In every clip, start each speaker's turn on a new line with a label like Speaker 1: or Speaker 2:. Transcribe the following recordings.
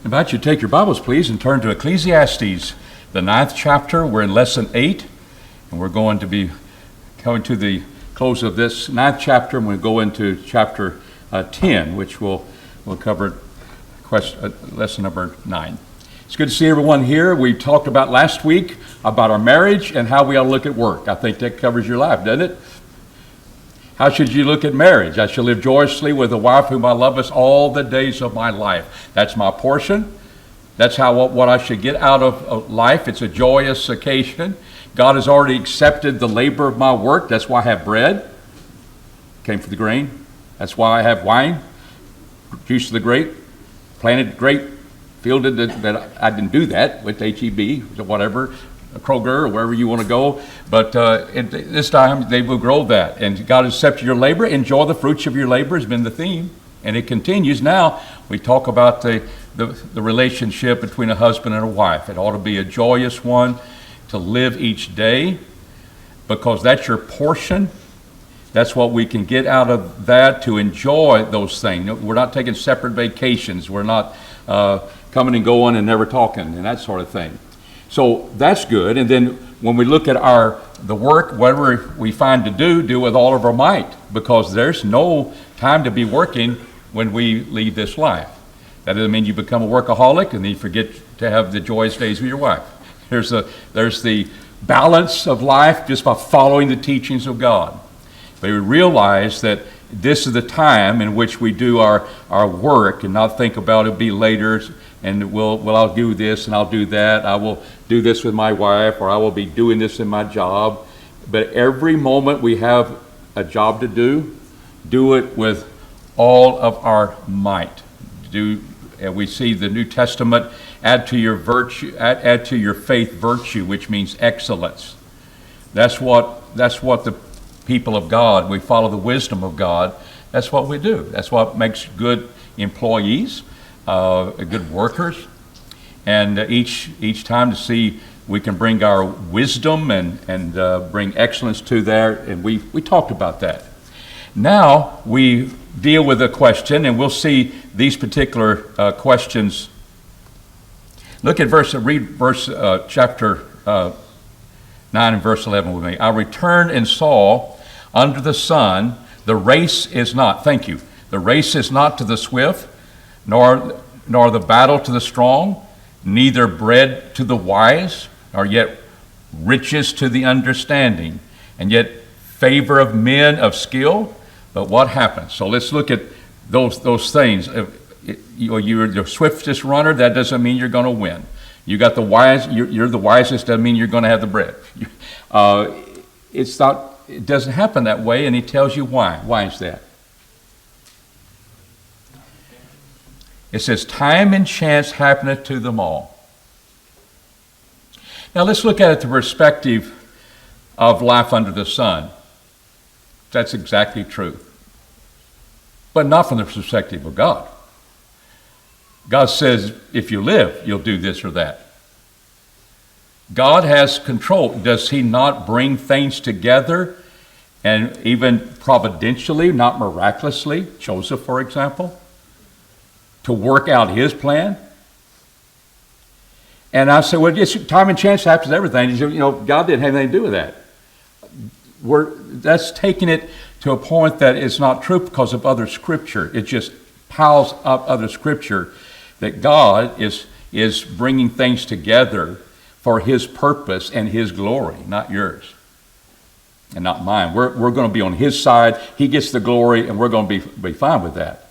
Speaker 1: I invite you to take your Bibles, please, and turn to Ecclesiastes, the 9th chapter. We're in lesson 8, and we're going to be coming to the close of this 9th chapter, and we'll go into chapter 10, which we'll cover lesson number 9. It's good to see everyone here. We talked about last week about our marriage and how we ought to look at work. I think that covers your life, doesn't it? How should you look at marriage? I shall live joyously with a wife whom I love all the days of my life. That's my portion. That's what I should get out of life. It's a joyous occasion. God has already accepted the labor of my work. That's why I have bread. Came from the grain. That's why I have wine. Juice of the grape. Planted grape. Fielded that I didn't do that with HEB or whatever. Kroger or wherever you want to go, but this time they will grow that. And God has accepted your labor. Enjoy the fruits of your labor has been the theme, and it continues. Now we talk about the relationship between a husband and a wife. It ought to be a joyous one to live each day, because that's your portion. That's what we can get out of that, to enjoy those things. We're not taking separate vacations. We're not coming and going and never talking and that sort of thing. So that's good. And then when we look at the work, whatever we find to do with all of our might, because there's no time to be working when we leave this life. That doesn't mean you become a workaholic and then you forget to have the joyous days with your wife. There's the balance of life just by following the teachings of God. But we realize that this is the time in which we do our work and not think about it be later. And I'll do this and I'll do that. I will do this with my wife, or I will be doing this in my job. But every moment we have a job to do it with all of our might. And we see the New Testament, add to your faith virtue, which means excellence. That's what the people of God, we follow the wisdom of God. That's what we do. That's what makes good employees. Good workers, and each time to see we can bring our wisdom and bring excellence to there, and we talked about that. Now we deal with a question, and we'll see these particular questions. Look at chapter 9 and verse 11 with me. I returned and saw under the sun the race is not. Thank you. The race is not to the swift, nor the battle to the strong, neither bread to the wise, nor yet riches to the understanding, and yet favor of men of skill. But what happens? So let's look at those things. You're the swiftest runner. That doesn't mean you're going to win. You got the wise. You're the wisest. Doesn't mean you're going to have the bread. It's not. It doesn't happen that way, and he tells you why. Why is that? It says, time and chance happeneth to them all. Now let's look at it the perspective of life under the sun. That's exactly true. But not from the perspective of God. God says, if you live, you'll do this or that. God has control. Does he not bring things together, and even providentially, not miraculously? Joseph, for example, to work out his plan. And I said, well, yes, time and chance happens to everything. God didn't have anything to do with that. That's taking it to a point that it's not true because of other scripture. It just piles up other scripture that God is bringing things together for his purpose and his glory, not yours and not mine. We're going to be on his side. He gets the glory, and we're going to be fine with that.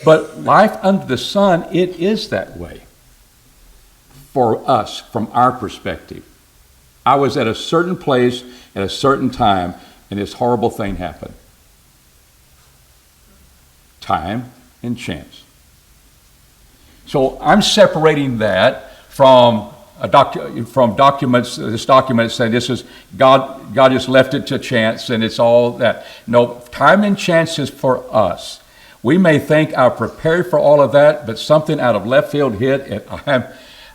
Speaker 1: But life under the sun, it is that way for us, from our perspective. I was at a certain place at a certain time, and this horrible thing happened. Time and chance. So I'm separating that from documents. This document saying this is God just left it to chance, and it's all that. No, time and chance is for us. We may think I'm prepared for all of that, but something out of left field hit, and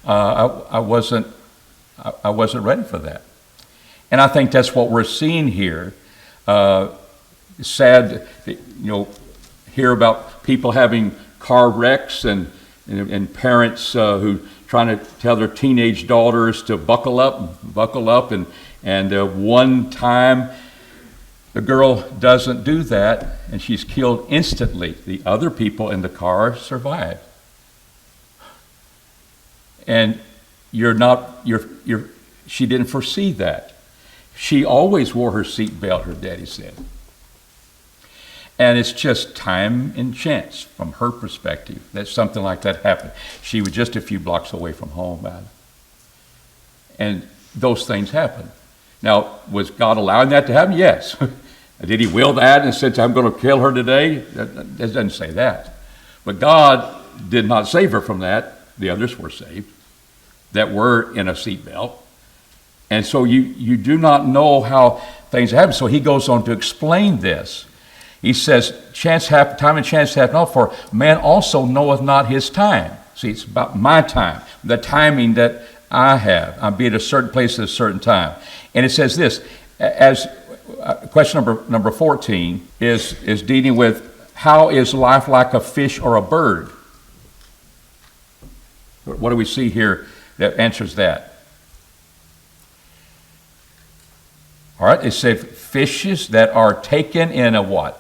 Speaker 1: I wasn't ready for that. And I think that's what we're seeing here. Sad, hear about people having car wrecks and and parents who trying to tell their teenage daughters to buckle up, and one time the girl doesn't do that, and she's killed instantly. The other people in the car survive. And she didn't foresee that. She always wore her seatbelt, her daddy said. And it's just time and chance from her perspective that something like that happened. She was just a few blocks away from home. And those things happen. Now, was God allowing that to happen? Yes. Did he will that and said, I'm going to kill her today? It doesn't say that. But God did not save her from that. The others were saved that were in a seatbelt. And so you do not know how things happen. So he goes on to explain this. He says, time and chance hath not, for man also knoweth not his time. See, it's about my time, the timing that I have. I'll be at a certain place at a certain time. And it says this, as question number 14 is dealing with how is life like a fish or a bird? What do we see here that answers that? All right, it says fishes that are taken in a what?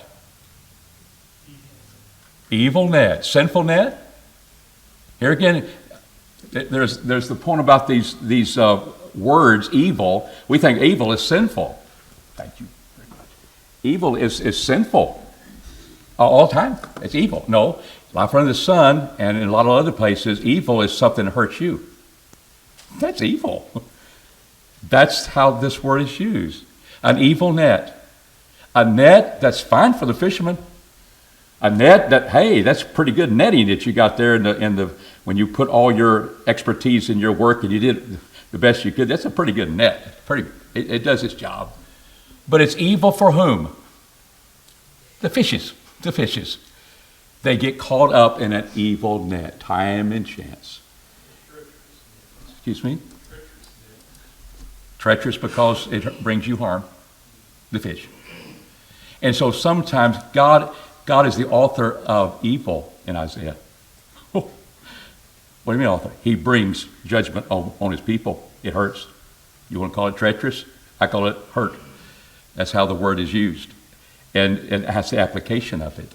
Speaker 1: Evil net, sinful net. Here again, there's the point about these words, evil. We think evil is sinful. Thank you very much. Evil is sinful all the time. It's evil. No, life under the sun and in a lot of other places, evil is something that hurts you. That's evil. That's how this word is used. An evil net. A net that's fine for the fisherman. A net that, hey, that's pretty good netting that you got there when you put all your expertise in your work and you did the best you could. That's a pretty good net. It does its job. But it's evil for whom? The fishes. The fishes. They get caught up in an evil net, time and chance. Excuse me? Treacherous because it brings you harm. The fish. And so sometimes God is the author of evil in Isaiah. What do you mean author? He brings judgment on his people. It hurts. You want to call it treacherous? I call it hurt. That's how the word is used. And that's the application of it.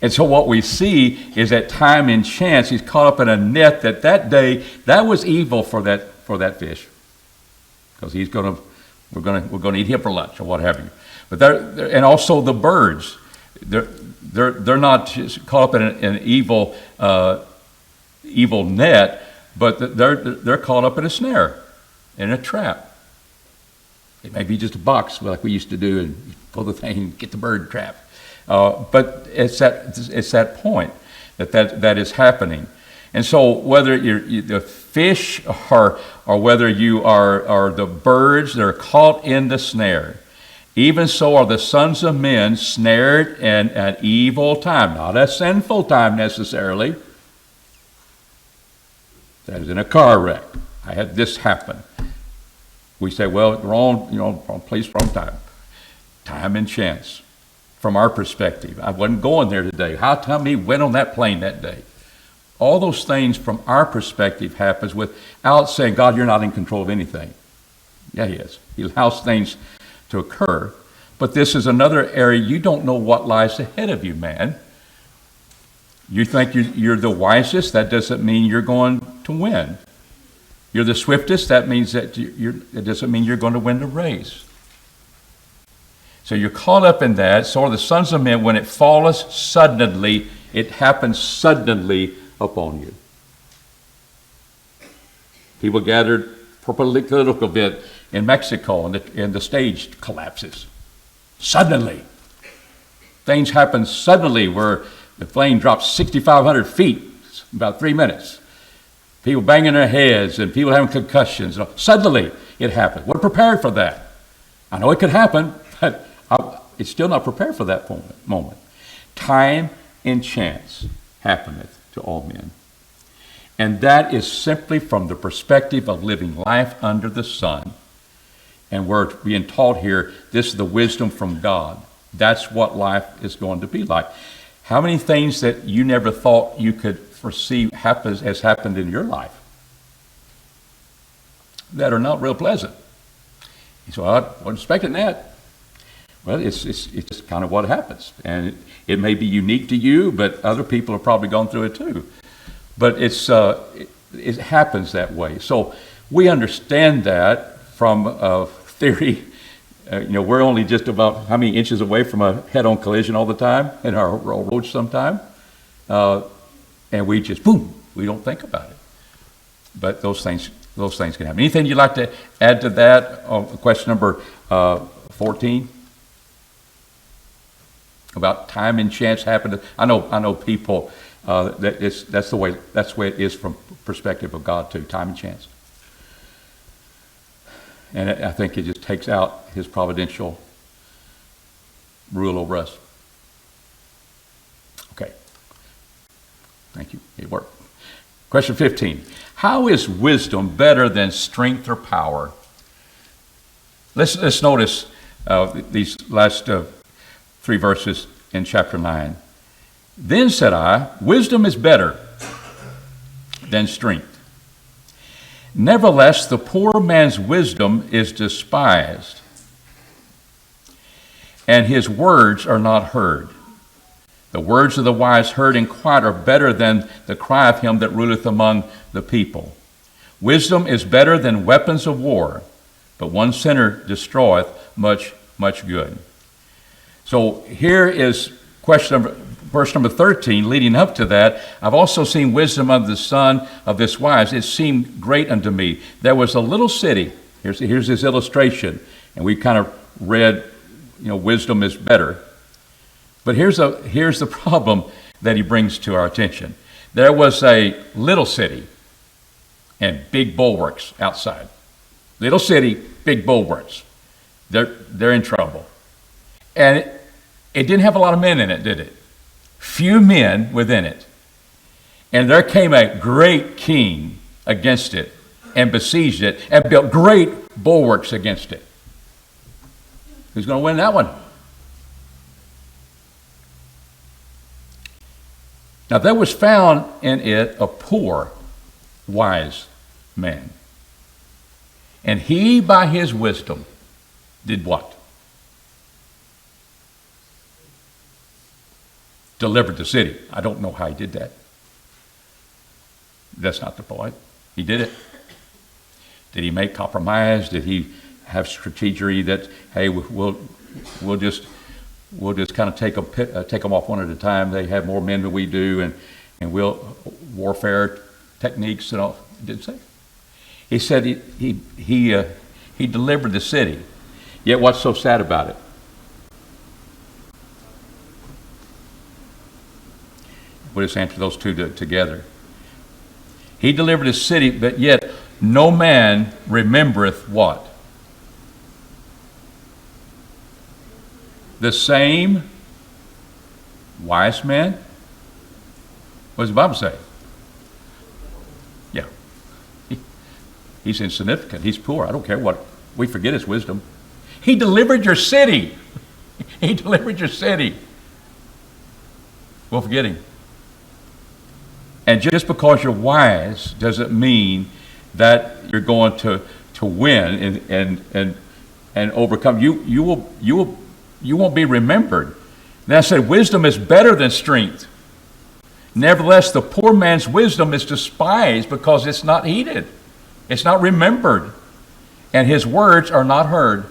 Speaker 1: And so what we see is that time and chance, he's caught up in a net that day, that was evil for that fish. Because we're going to eat him for lunch or what have you. But and also the birds, they're not just caught up in an evil net, but they're caught up in a snare, in a trap. It may be just a box like we used to do and pull the thing and get the bird trap. But it's that point that is happening. And so whether you're the fish or whether you are the birds, they're caught in the snare. Even so are the sons of men snared in an evil time, not a sinful time necessarily. That is in a car wreck. I had this happen. We say, well, wrong place, wrong time. Time and chance. From our perspective, I wasn't going there today. How come he went on that plane that day? All those things from our perspective happens without saying, God, you're not in control of anything. Yeah, he is. He allows things to occur. But this is another area you don't know what lies ahead of you, man. You think you're the wisest. That doesn't mean you're going to win. You're the swiftest. That means that it doesn't mean you're going to win the race. So you're caught up in that. So are the sons of men. When it falleth suddenly, it happens suddenly upon you. People gathered for a political event in Mexico, and the stage collapses. Suddenly. Things happen suddenly where the plane drops 6,500 feet in about 3 minutes. People banging their heads and people having concussions. Suddenly it happened. We're prepared for that. I know it could happen, but it's still not prepared for that moment. Time and chance happeneth to all men. And that is simply from the perspective of living life under the sun. And we're being taught here, this is the wisdom from God. That's what life is going to be like. How many things that you never thought you could foresee has happened in your life that are not real pleasant. So I wasn't expecting that. Well, it's just kind of what happens. And it may be unique to you, but other people have probably gone through it too. But it happens that way. So we understand that from theory. We're only just about how many inches away from a head-on collision all the time in our roads sometime. And we just, boom, we don't think about it. But those things can happen. Anything you'd like to add to that? Question number 14? About time and chance happened. I know people, that's the way it is from perspective of God too, time and chance. And I think it just takes out his providential rule over us. Okay. Thank you. It worked. Question 15. How is wisdom better than strength or power? Let's notice these last 3 verses in chapter 9. Then said I, wisdom is better than strength. Nevertheless, the poor man's wisdom is despised, and his words are not heard. The words of the wise heard in quiet are better than the cry of him that ruleth among the people. Wisdom is better than weapons of war, but one sinner destroyeth much good. So here is verse number 13, leading up to that. I've also seen wisdom of the son of this wise. It seemed great unto me. There was a little city. Here's his illustration. And we kind of read, wisdom is better. But here's the problem that he brings to our attention. There was a little city and big bulwarks outside. Little city, big bulwarks. They're in trouble. And it didn't have a lot of men in it, did it? Few men within it. And there came a great king against it and besieged it and built great bulwarks against it. Who's going to win that one? Now there was found in it a poor, wise man. And he, by his wisdom, did what? Delivered the city. I don't know how he did that. That's not the point. He did it. Did he make compromise? Did he have strategy that, hey, we'll just kind of take them off one at a time? They have more men than we do, and we'll warfare techniques and all. Didn't say. He said he delivered the city. Yet what's so sad about it? We'll just answer those two together. He delivered his city, but yet no man remembereth what? The same wise man? What does the Bible say? Yeah. He's insignificant. He's poor. I don't care what. We forget his wisdom. He delivered your city. He delivered your city. We'll forget him. And just because you're wise doesn't mean that you're going to win and overcome. You won't be remembered. Then I said, wisdom is better than strength. Nevertheless, the poor man's wisdom is despised because it's not heeded. It's not remembered. And his words are not heard.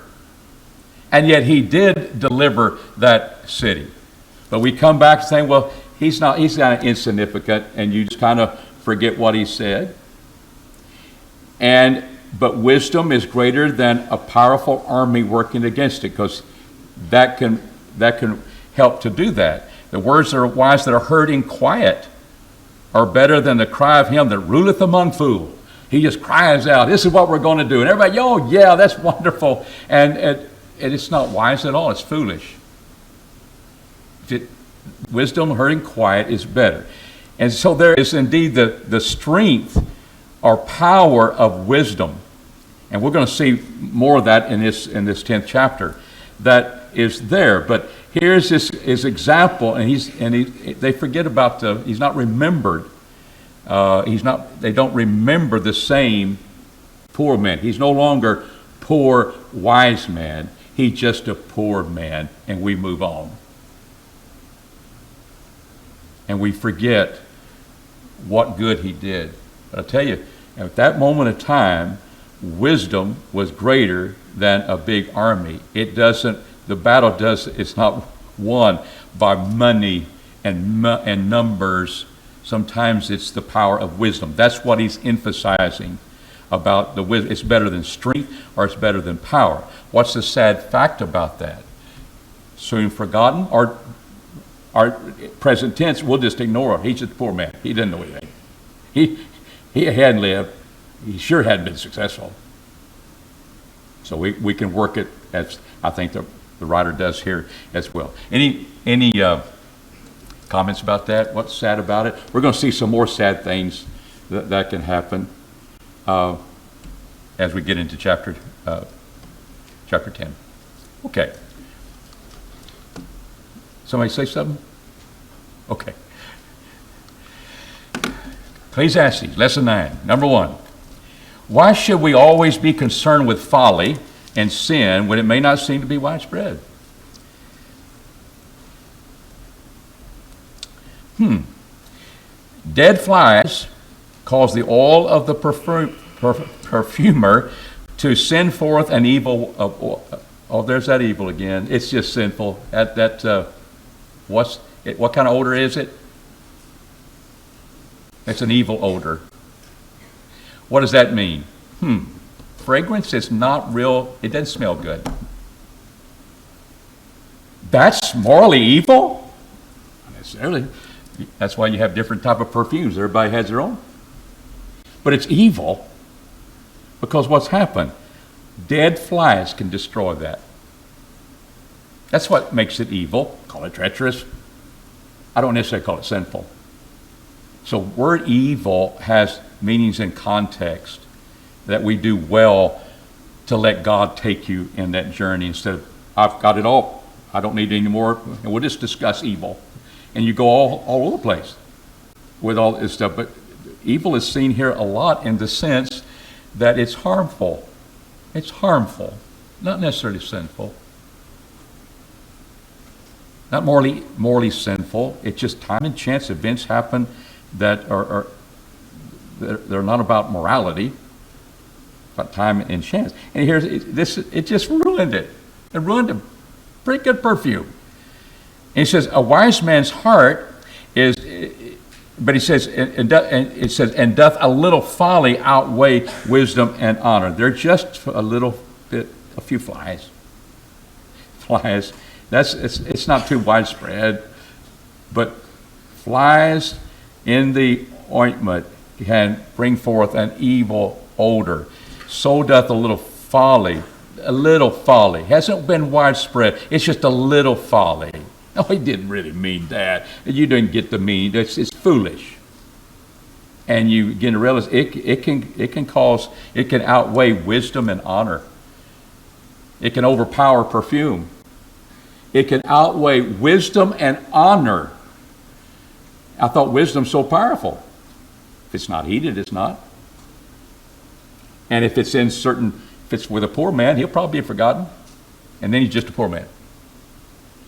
Speaker 1: And yet he did deliver that city. But we come back saying, well, he's not insignificant, and you just kind of forget what he said. But wisdom is greater than a powerful army working against it, because that can help to do that. The words that are wise that are heard in quiet are better than the cry of him that ruleth among fools. He just cries out, this is what we're going to do. And everybody, oh yeah, that's wonderful. And it's not wise at all, it's foolish. Wisdom heard in quiet is better. And so there is indeed the strength or power of wisdom. And we're going to see more of that in this 10th chapter that is there. But here's his example, and they forget about he's not remembered. They don't remember the same poor man. He's no longer poor wise man. He's just a poor man, and we move on. And we forget what good he did. But I tell you, at that moment of time, wisdom was greater than a big army. It's not won by money and numbers. Sometimes it's the power of wisdom. That's what he's emphasizing about the wisdom. It's better than strength, or it's better than power. What's the sad fact about that? Soon forgotten, or our present tense, we'll just ignore it. He's just a poor man. He didn't know anything. He hadn't lived. He sure hadn't been successful. So we can work it, as I think the writer does here as well. Any comments about that? What's sad about it? We're going to see some more sad things that can happen as we get into chapter 10. Okay. Somebody say something? Okay. Ecclesiastes, lesson 9, number 1. Why should we always be concerned with folly and sin when it may not seem to be widespread? Dead flies cause the oil of the perfumer to send forth an evil. There's that evil again. It's just sinful. What kind of odor is it? It's an evil odor. What does that mean? Fragrance is not real. It doesn't smell good. That's morally evil? Not necessarily. That's why you have different type of perfumes. Everybody has their own. But it's evil because what's happened? Dead flies can destroy that. That's what makes it evil. Call it treacherous. I don't necessarily call it sinful. So word evil has meanings in context that we do well to let God take you in that journey instead of, I've got it all, I don't need any more, and we'll just discuss evil. And you go all over the place with all this stuff. But evil is seen here a lot in the sense that it's harmful. It's harmful, not necessarily sinful. Not morally sinful. It's just time and chance events happen that they're not about morality, but time and chance. And here's this. It just ruined it. It ruined a pretty good perfume. And he says, a wise man's heart is, but he says, and doth a little folly outweigh wisdom and honor. They're just a few flies. Flies. It's not too widespread, but flies in the ointment can bring forth an evil odor. So doth a little folly. A little folly. Hasn't been widespread. It's just a little folly. No, he didn't really mean that. You didn't get the meaning. It's foolish. And you begin to realize it can outweigh wisdom and honor. It can overpower perfume. It can outweigh wisdom and honor. I thought wisdom's so powerful. If it's not heated, it's not. And if it's with a poor man, he'll probably be forgotten. And then he's just a poor man.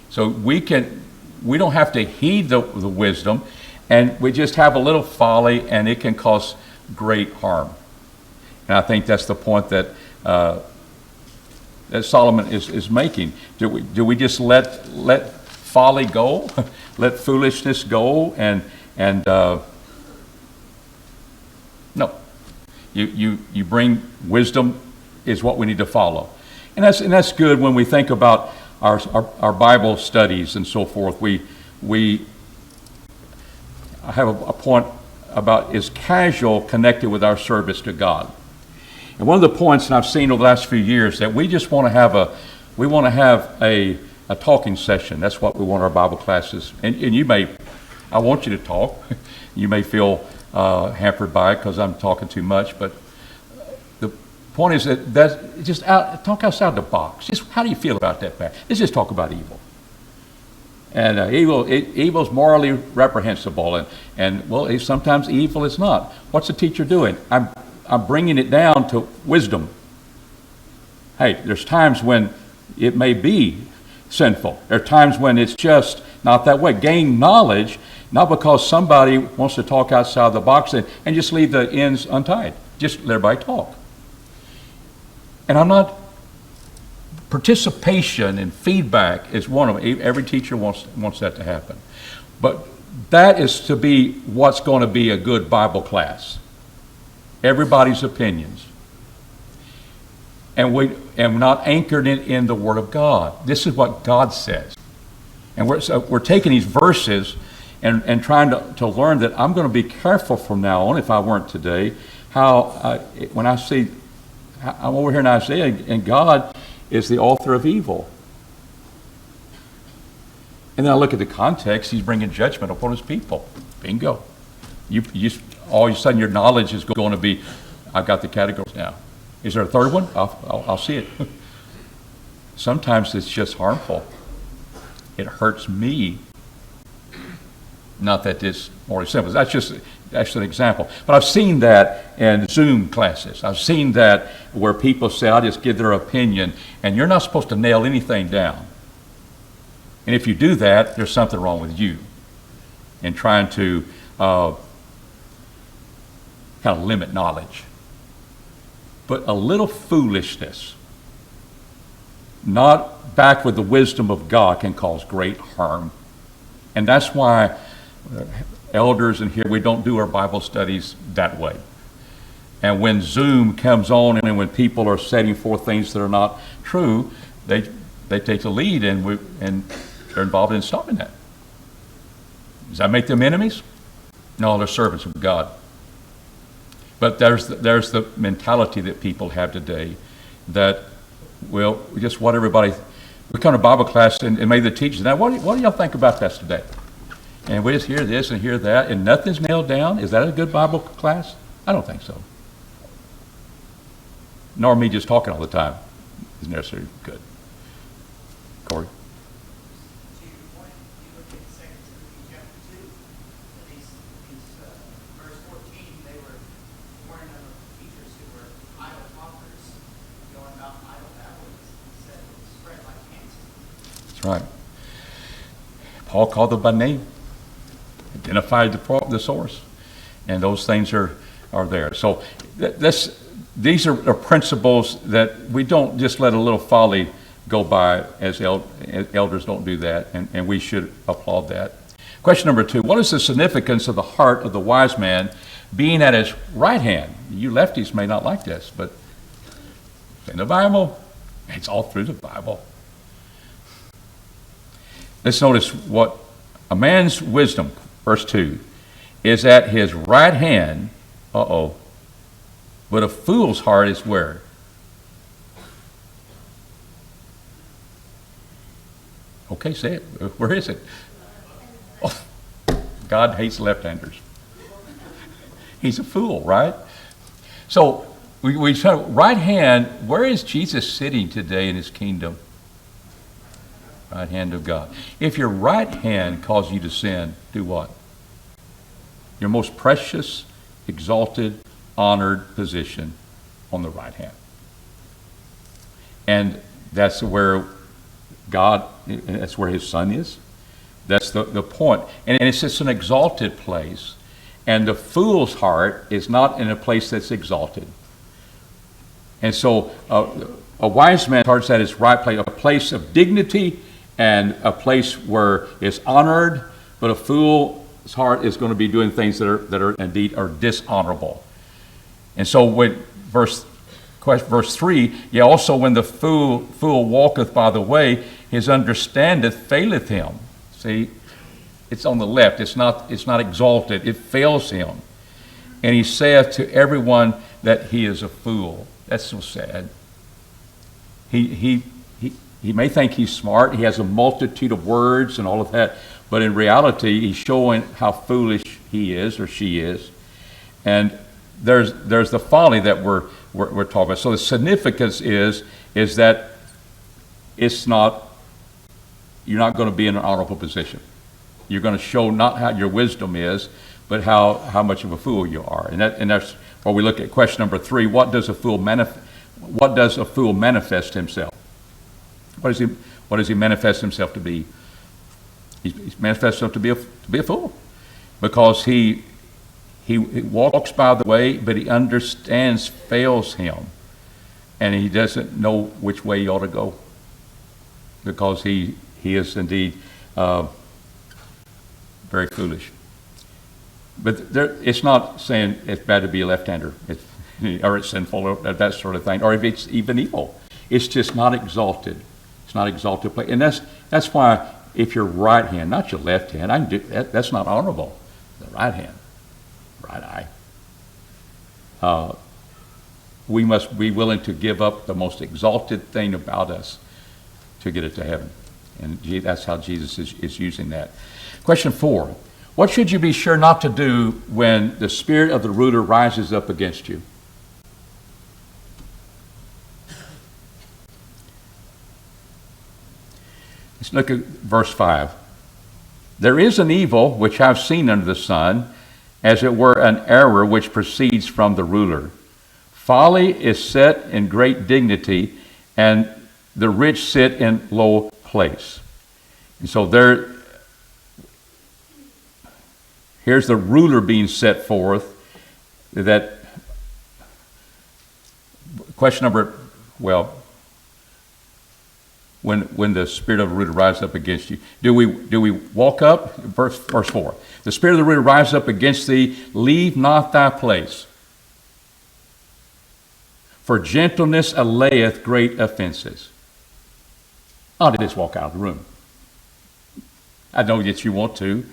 Speaker 1: So we don't have to heed the wisdom, and we just have a little folly, and it can cause great harm. And I think that's the point that Solomon is making. Do we just let folly go, let foolishness go, and no. You bring wisdom is what we need to follow, and that's good when we think about our Bible studies and so forth. I have a point about is casual connected with our service to God. And one of the points that I've seen over the last few years that we just want to have a talking session. That's what we want our Bible classes. And I want you to talk. You may feel hampered by it because I'm talking too much, but the point is that just talk outside the box. Just how do you feel about that, Pat? Let's just talk about evil. And evil's morally reprehensible, and well, sometimes evil is not. What's the teacher doing? I'm bringing it down to wisdom. Hey, there's times when it may be sinful. There are times when it's just not that way. Gain knowledge, not because somebody wants to talk outside the box and just leave the ends untied. Just let everybody talk. And I'm not, participation and feedback is one of them. Every teacher wants that to happen. But that is to be what's going to be a good Bible class. Everybody's opinions. And we're not anchored in the Word of God. This is what God says. And we're taking these verses and trying to learn that I'm going to be careful from now on, if I weren't today, how when I see, I'm over here in Isaiah, and God is the author of evil. And then I look at the context, he's bringing judgment upon his people. Bingo. You all of a sudden your knowledge is going to be, I've got the categories now. Is there a third one? I'll see it. Sometimes it's just harmful. It hurts me. Not that it's more simple. That's just an example. But I've seen that in Zoom classes. I've seen that where people say, I'll just give their opinion, and you're not supposed to nail anything down. And if you do that, there's something wrong with you in trying to kind of limit knowledge. But a little foolishness, not backed with the wisdom of God, can cause great harm. And that's why elders in here, we don't do our Bible studies that way. And when Zoom comes on and when people are setting forth things that are not true, they take the lead and they're involved in stopping that. Does that make them enemies? No, they're servants of God. But there's the mentality that people have today that, well, just what everybody, we come to Bible class and maybe the teachers, now what do y'all think about this today? And we just hear this and hear that and nothing's nailed down. Is that a good Bible class? I don't think so. Nor me just talking all the time is necessarily good. Corey? Right. Paul called them by name, identified the source, and those things are there. So these are principles that we don't just let a little folly go by, as elders don't do that, and we should applaud that. Question number 2, what is the significance of the heart of the wise man being at his right hand? You lefties may not like this, but it's in the Bible. It's all through the Bible. Let's notice what a man's wisdom, verse 2, is at his right hand, but a fool's heart is where? Okay, say it. Where is it? Oh, God hates left-handers. He's a fool, right? So we say, right hand, where is Jesus sitting today in his kingdom? Right hand of God. If your right hand causes you to sin, do what? Your most precious, exalted, honored position on the right hand. And that's where God, that's where his son is. That's the point. And it's just an exalted place. And the fool's heart is not in a place that's exalted. And so a wise man's heart is at his right place, a place of dignity and a place where it's honored, but a fool's heart is going to be doing things that are indeed dishonorable. And so when verse 3, also when the fool walketh by the way, his understanding faileth him. See, it's on the left. It's not exalted. It fails him. And he saith to everyone that he is a fool. That's so sad. He may think he's smart. He has a multitude of words and all of that. But in reality, he's showing how foolish he is or she is. And there's the folly that we're talking about. So the significance is that it's not you're not going to be in an honorable position. You're going to show not how your wisdom is, but how much of a fool you are. And that's where we look at question number 3. What does a fool manifest himself? What does he manifest himself to be? He manifests himself to be a fool, because he walks by the way, but he understands fails him, and he doesn't know which way he ought to go, because he is indeed very foolish. But it's not saying it's bad to be a left-hander, or it's sinful, or that sort of thing, or if it's even evil. It's just not exalted. It's not exalted place. And that's why if your right hand, not your left hand, I can do that's not honorable. The right hand, right eye. We must be willing to give up the most exalted thing about us to get it to heaven. And that's how Jesus is using that. Question 4. What should you be sure not to do when the spirit of the ruler rises up against you? Let's look at verse 5. There is an evil which I've seen under the sun, as it were an error which proceeds from the ruler. Folly is set in great dignity, and the rich sit in low place. And so here's the ruler being set forth. That question number, when the spirit of the ruler rises up against you, do we walk up? Verse 4. The spirit of the ruler rises up against thee, leave not thy place. For gentleness allayeth great offenses. I'll just walk out of the room. I know that you want to.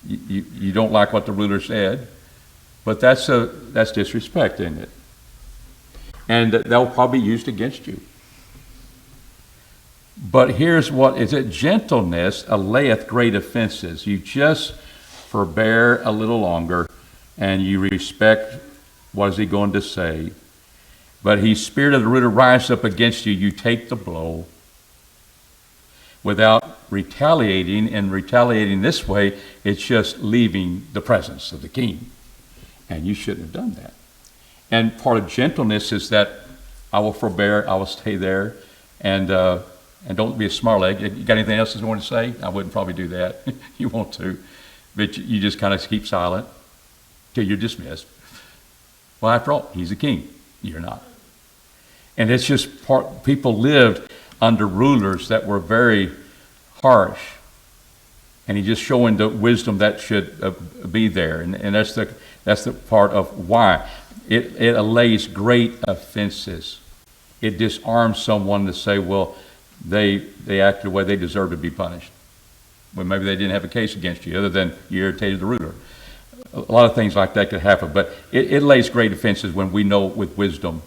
Speaker 1: You don't like what the ruler said, but that's disrespect, isn't it? And they'll probably be used against you. But here's what is it: gentleness allayeth great offenses. You just forbear a little longer, and you respect what is he going to say. But he, spirit of the ruler, rises up against you. You take the blow without retaliating, and retaliating this way, it's just leaving the presence of the king. And you shouldn't have done that. And part of gentleness is that I will forbear, I will stay there, and don't be a smart leg. You got anything else you want to say? I wouldn't probably do that. You want to, but you just kind of keep silent till you're dismissed. Well, after all, he's a king. You're not. And it's just people lived under rulers that were very harsh, and he's just showing the wisdom that should be there, and that's the part of why it allays great offenses. It disarms someone to say, well, they acted the way they deserve to be punished. Well, maybe they didn't have a case against you, other than you irritated the ruler. A lot of things like that could happen, but it lays great offenses when we know with wisdom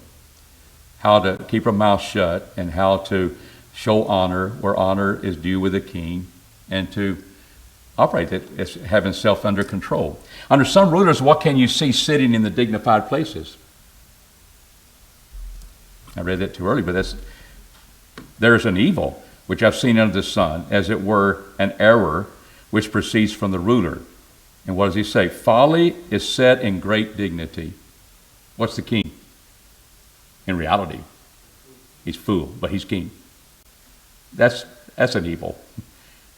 Speaker 1: how to keep our mouth shut, and how to show honor where honor is due with a king, and to operate it as having self under control. Under some rulers, what can you see sitting in the dignified places? I read that too early, but there's an evil which I've seen under the sun, as it were an error which proceeds from the ruler. And what does he say? Folly is set in great dignity. What's the king? In reality, he's fool, but he's king. That's an evil.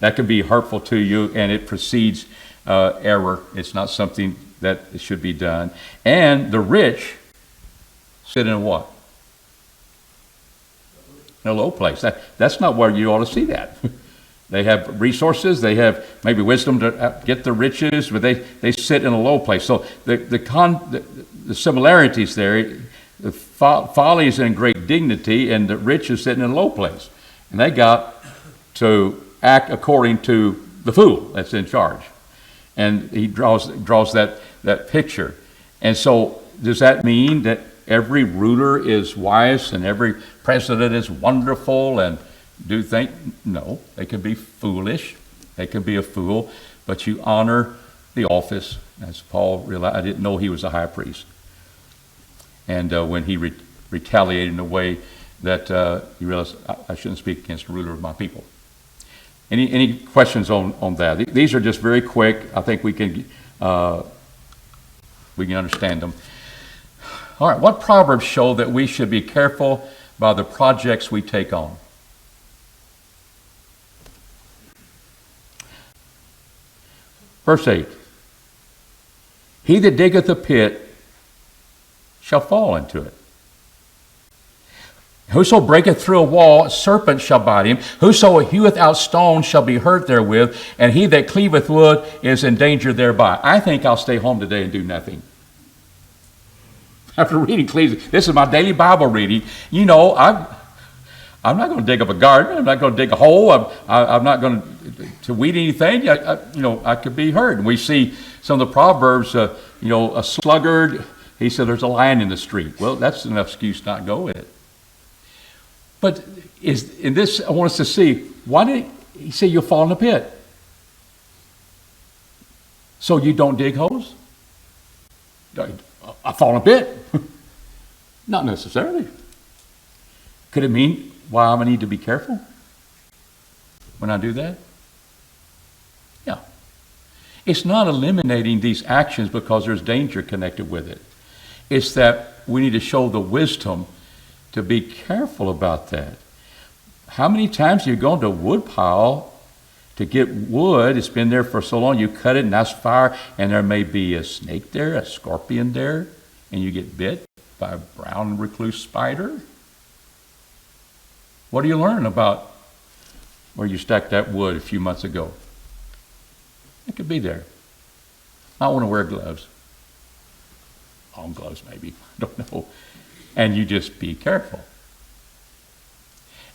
Speaker 1: That can be hurtful to you, and it precedes error. It's not something that should be done. And the rich sit in what? In a low place. That's not where you ought to see that. They have resources. They have maybe wisdom to get the riches, but they sit in a low place. So the similarities there. The folly is in great dignity, and the rich is sitting in a low place. And they got to act according to the fool that's in charge. And he draws that picture. And so does that mean that every ruler is wise and every president is wonderful and do things? No, they can be foolish. They can be a fool, but you honor the office. As Paul realized, I didn't know he was a high priest. And when he retaliated in a way that he realized, I shouldn't speak against the ruler of my people. Any questions on that? These are just very quick. I think we can understand them. All right, what proverbs show that we should be careful by the projects we take on? Verse 8. He that diggeth a pit shall fall into it. Whoso breaketh through a wall, a serpent shall bite him. Whoso heweth out stones shall be hurt therewith, and he that cleaveth wood is in danger thereby. I think I'll stay home today and do nothing. After reading Ecclesiastes, this is my daily Bible reading. You know, I'm not going to dig up a garden. I'm not going to dig a hole. I'm not going to weed anything. I could be hurt. And we see some of the Proverbs, a sluggard, he said there's a lion in the street. Well, that's enough excuse not to go with it. But in this, I want us to see, why did he say you'll fall in a pit? So you don't dig holes? I fall in a pit? Not necessarily. Could it mean why I need to be careful when I do that? Yeah. It's not eliminating these actions because there's danger connected with it. It's that we need to show the wisdom to be careful about that. How many times have you gone to a wood pile to get wood? It's been there for so long, you cut it and that's fire, and there may be a snake there, a scorpion there, and you get bit by a brown recluse spider. What do you learn about where you stacked that wood a few months ago? It could be there. I want to wear gloves. Long gloves maybe, I don't know. And you just be careful.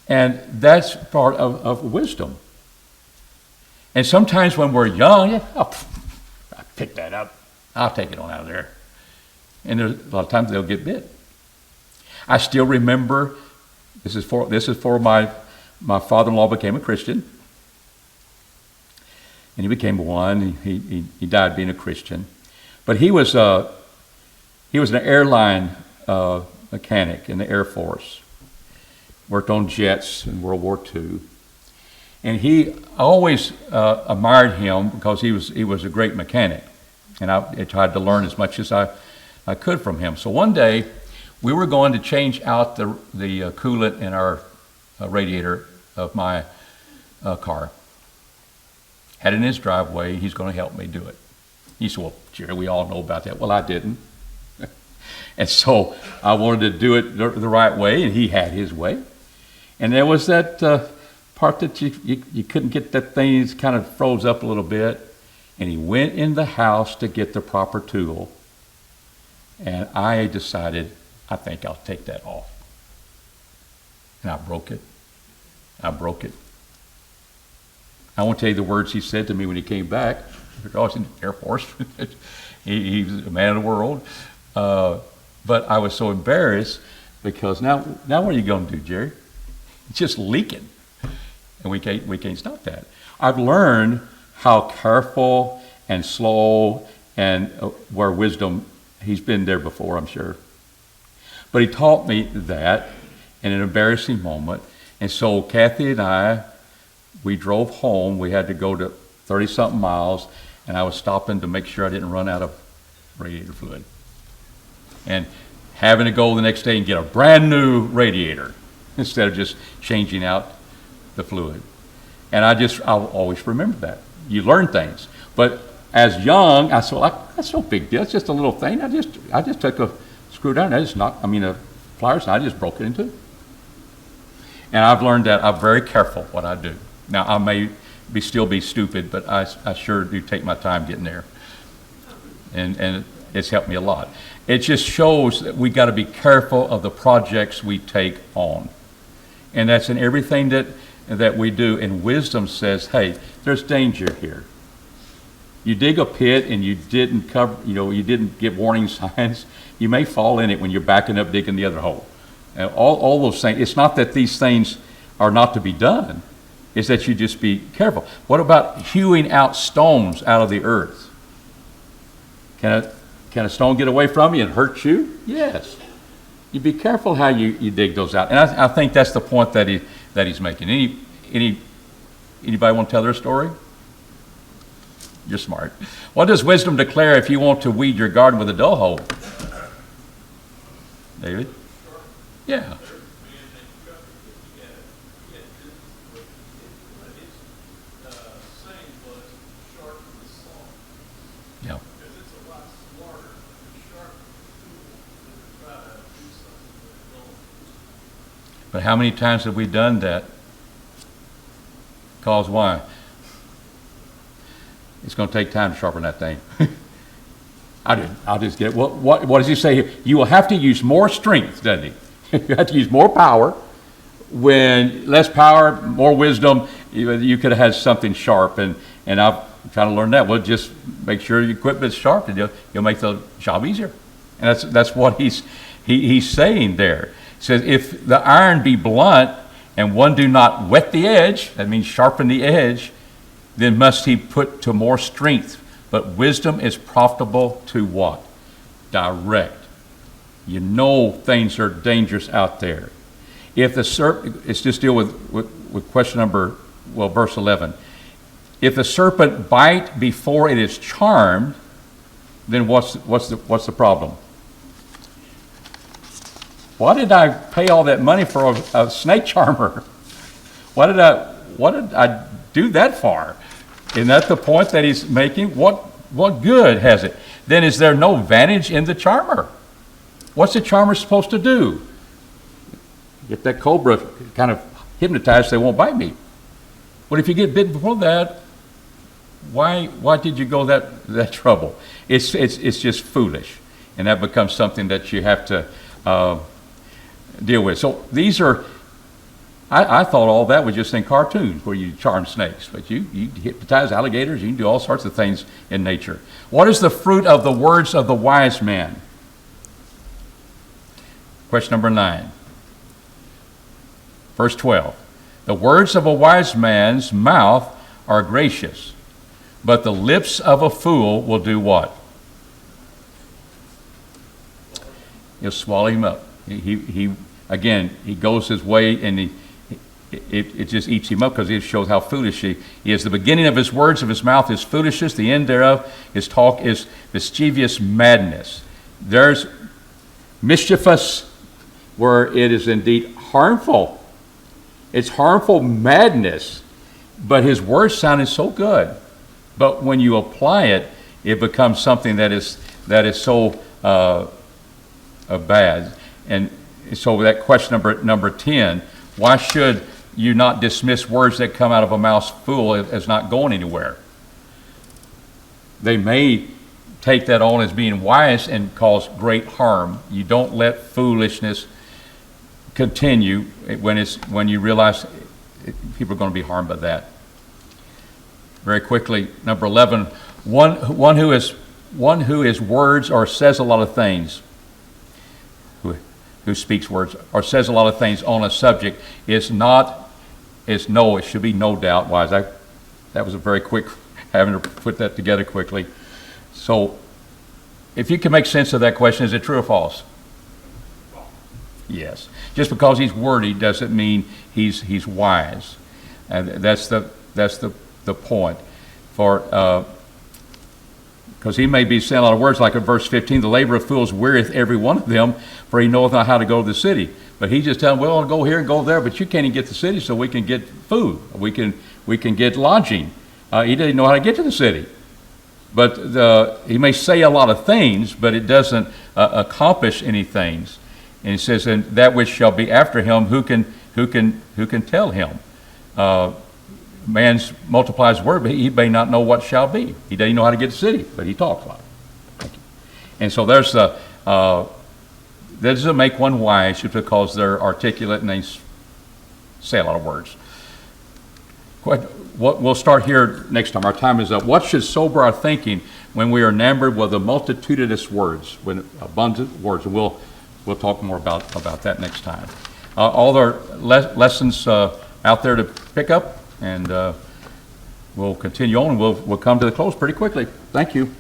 Speaker 1: And that's part of wisdom. And sometimes when we're young, I'll pick that up. I'll take it on out of there. And there's a lot of times they'll get bit. I still remember, this is for my father-in-law became a Christian. And he became one. He died being a Christian. But he was an airline mechanic in the Air Force. Worked on jets in World War II. And I always admired him because he was a great mechanic. And I tried to learn as much as I could from him. So one day, we were going to change out the coolant in our radiator of my car. Had it in his driveway. He's going to help me do it. He said, well, Jerry, we all know about that. Well, I didn't. And so I wanted to do it the right way, and he had his way. And there was that part that you couldn't get that thing, it kind of froze up a little bit. And he went in the house to get the proper tool. And I decided, I think I'll take that off. And I broke it. I won't tell you the words he said to me when he came back, because in the Air Force, he's a man of the world. But I was so embarrassed because now what are you going to do, Jerry? It's just leaking. And we can't stop that. I've learned how careful and slow and where wisdom, he's been there before, I'm sure. But he taught me that in an embarrassing moment. And so Kathy and I, we drove home. We had to go to 30-something miles, and I was stopping to make sure I didn't run out of radiator fluid. And having to go the next day and get a brand new radiator instead of just changing out the fluid. And I'll always remember that. You learn things. But as young, I said, well, that's no big deal. It's just a little thing. I just took a screwdriver, a pliers, and I just broke it in two. And I've learned that I'm very careful what I do. Now, I may still be stupid, but I sure do take my time getting there. And it's helped me a lot. It just shows that we got to be careful of the projects we take on. And that's in everything that we do. And wisdom says, hey, there's danger here. You dig a pit and you didn't you didn't give warning signs, you may fall in it when you're backing up digging the other hole. And all those things, it's not that these things are not to be done, it's that you just be careful. What about hewing out stones out of the earth? Can a stone get away from you and hurt you? Yes. You be careful how you dig those out. And I think that's the point that he's making. Any Anybody want to tell their story? You're smart. What does wisdom declare if you want to weed your garden with a dull hoe? David? Yeah. Yeah. But how many times have we done that? Cause why? It's going to take time to sharpen that thing. I'll just get it. What does he say here? You will have to use more strength, doesn't he? You have to use more power. When less power, more wisdom, you could have had something sharp. And I've trying to learn that. Well, just make sure your equipment's sharp, and you'll make the job easier. And that's what he's saying there. He says, if the iron be blunt and one do not whet the edge, that means sharpen the edge, then must he put to more strength. But wisdom is profitable to what? Direct. You know things are dangerous out there. If the serpent, let's just deal with question verse 11. If the serpent bite before it is charmed, then what's the problem? Why did I pay all that money for a snake charmer? What did I do that for? Isn't that the point that he's making? What good has it? Then is there no advantage in the charmer? What's the charmer supposed to do? Get that cobra kind of hypnotized, they won't bite me. But if you get bitten before that, why did you go that trouble? It's just foolish, and that becomes something that you have to deal with. So these are, I thought all that was just in cartoons where you charm snakes, but you hypnotize alligators, you can do all sorts of things in nature. What is the fruit of the words of the wise man? Question number 9. Verse 12. The words of a wise man's mouth are gracious, but the lips of a fool will do what? You'll swallow him up. He goes his way, and it just eats him up, because it shows how foolish he is. The beginning of his words of his mouth is foolishness. The end thereof, his talk is mischievous madness. There's mischievous where it is indeed harmful. It's harmful madness, but his words sounded so good. But when you apply it, it becomes something that is so bad. And so that question number 10, why should you not dismiss words that come out of a mouth's fool as not going anywhere? They may take that on as being wise and cause great harm. You don't let foolishness continue when you realize people are going to be harmed by that. Very quickly, number 11, one who is words or says a lot of things, who speaks words or says a lot of things on a subject it should be no doubt wise. That was a very quick, having to put that together quickly. So if you can make sense of that question, is it true or false? Yes. Just because he's wordy doesn't mean he's wise. And that's the point. For because he may be saying a lot of words, like in verse 15, the labor of fools wearieth every one of them, for he knoweth not how to go to the city. But he just telling them, well, go here and go there, but you can't even get to the city, so we can get food. We can get lodging. He didn't know how to get to the city. But he may say a lot of things, but it doesn't accomplish any things. And he says, and that which shall be after him, who can tell him? Man multiplies word, but he may not know what shall be. He doesn't know how to get to the city, but he talks a lot. And so there's that doesn't make one wise just because they're articulate and they say a lot of words. We'll start here next time. Our time is up. What should sober our thinking when we are enamored with the multitudinous words, when abundant words? And we'll talk more about that next time. All our lessons out there to pick up, and we'll continue on, and we'll come to the close pretty quickly. Thank you.